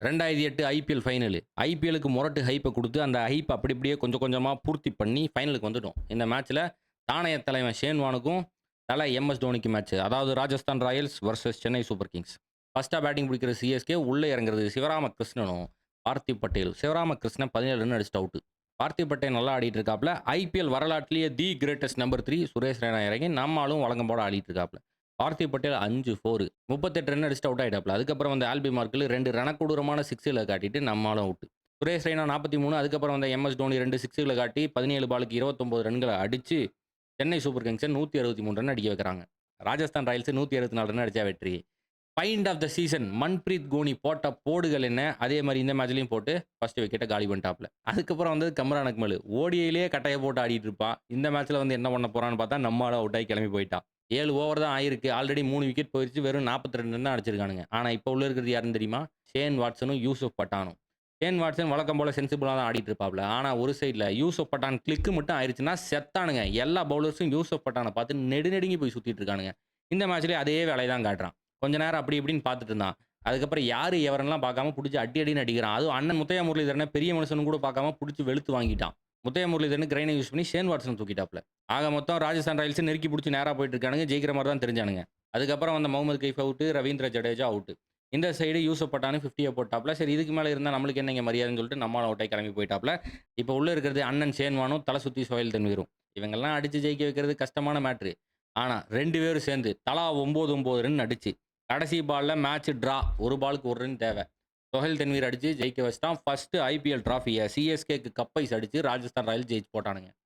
2008 IPL final. ஐபிஎல்லுக்கு மொரட்டு ஹைப்ப குடுத்து, அந்த ஹைப் அப்படி அப்படியே கொஞ்சம் கொஞ்சமா பூர்த்தி பண்ணி ஃபைனலுக்கு வந்துட்டோம். இந்த மேட்ச்ல தானைய தலைவன் ஷேன் வார்னுக்கும், தல எம்.எஸ். தோனிக்கும் மேட்ச். அதாவது Rajasthan Royals versus Chennai super kings. ஃபர்ஸ்ட்டா பேட்டிங் பிடிக்கிற சிஎஸ்கே உள்ள இறங்குறது சிவராம கிருஷ்ணனும், பார்த்திவ் பட்டேல். சிவராம கிருஷ்ணன் 17 ரன் அடிச்சுட்டு அவுட். பார்த்திவ் பட்டேல் நல்லா ஆடிட்டு இருக்காப்ல. ஐபிஎல் வரலாற்றிலேயே the greatest number 3 Suresh Raina இறங்கி நம்ம ஆளும் வழக்கம் போல ஆடிட்டு இருக்காப்ல. பார்த்திவ் பட்டேல் 5 4 38 ரன் அடிச்சுட்டு அவுட் ஆயிட்டாப்ல. அதுக்கப்புறம் வந்து ஆல்பி மார்க்கில் 2 ரணக்கொடூரமான சிக்ஸ்ல காட்டிட்டு நம்ம ஆளும் அவுட். சுரேஷ் ரெய்னா 43 அதுக்கப்புறம் வந்த எம்.எஸ். தோனி 2 சிக்ஸ்கள காட்டி 17 பாலுக்கு 29 ரன்கள அடிச்சு, சென்னை சூப்பர் கிங்ஸ 163 ரன் அடிக்க வைக்கிறாங்க. ராஜஸ்தான் ராயல்ஸ் 124 ரன் அடிச்சா வெற்றி. Find of the season Manpreet Gony போட்ட போடுகள் என்ன, அதே மாரி இந்த மேட்ச்லயும் போட்டு ஃபர்ஸ்ட் விக்கெட்ட காலி பண்ணிட்டாப்ல. அதுக்கப்புறம் வந்தது கம்ரான் அக்மல். ஓடிஐலயே கட்டைய போட்டு ஆடிட்டு இருப்பான். இந்த மேட்ச்ல வந்து என்ன பண்ண போறான்னு பார்த்தா, நம்ம ஆளு அவுட் ஆகி கிளம்பி போய்ட்டான். 7 ஓவர் தான் ஆயிருக்கு. ஆல்ரெடி 3 விக்கெட் போயிருச்சு. வெறும் 42 ரன் தான் அடிச்சிருக்கானுங்க. ஆனா இப்ப உள்ள இருக்கிறது யாருன்னு தெரியுமா? ஷேன் வாட்சனும், யூசுப் பட்டானும். ஷேன் வாட்சன் வழக்கம் போல சென்சிபிளா தான் ஆடிட்டு இருப்பாப்ல. ஆனா ஒரு சைடுல யூசுப் பட்டான் கிளிக் மட்டும் ஆயிருச்சுன்னா செத்தானுங்க. எல்லா பவுலர்ஸும் யூசுப் பட்டான பார்த்து நெடுங்கி போய் சுத்திட்டு இருக்கானுங்க. இந்த மேட்ச்லயும் அதே வேலைய தான் காட்டுறான். கொஞ்ச நேரம் அப்படி இப்படின்னு பார்த்துட்டு இருந்தான். அதுக்கப்புறம் யாரு எவரெல்லாம் பார்க்காம புடிச்சு அடி அடின்னு அடிக்கிறான். அதுவும் அண்ணன் முத்தையா முரளிதரன பெரிய மனுஷன்னு கூட பார்க்காம புடிச்சு வெளுத்து வாங்கிட்டான். முத்தையா முரளிதரன் கிரைன யூஸ் பண்ணி ஷேன் வாட்சன தூக்கிட்டாப்ல. ஆக மொத்தம் ராஜஸ்தான் ராயல்ஸ் நெருக்கி புடிச்சு நேரா போயிட்டு இருக்கானுங்க. ஜெயிக்கிற மாரி தான் தெரிஞ்சானுங்க. அதுக்கப்புறம் வந்த முகமது கைஃப் அவுட், ரவீந்திர ஜடேஜா அவுட். இந்த சைடு யூசுப் பட்டான் 50ய போட்டாப்ல. சரி இதுக்கு மேல இருந்தா நம்மளுக்கு என்னங்க மரியாதைன்னு சொல்லிட்டு நம்மால் அவுட் ஆகி கிளம்பி போயிட்டாப்ல. இப்ப உள்ள இருக்கிறது அண்ணன் ஷேன் வார்னும், தல சுத்தி சோஹைல் தன்வீரும். இவங்கெல்லாம் அடிச்சு ஜெயிக்க வைக்கிறது கஷ்டமான மேட்ரு. ஆனா 2 பேரும் சேர்ந்து தலா 9, 9 ரன் அடிச்சு கடைசி பால்ல மேட்ச் டிரா. ஒரு பாலுக்கு 1 ரன் தேவை. சோஹைல் தன்வீர் அடிச்சு ஜெயிக்க வச்சுட்டான். ஃபர்ஸ்ட் ஐபிஎல் டிராஃபிய சிஎஸ்கேக்கு கப்பைஸ் அடிச்சு ராஜஸ்தான் ராயல்ஸ் ஜெயிச்சு போட்டானுங்க.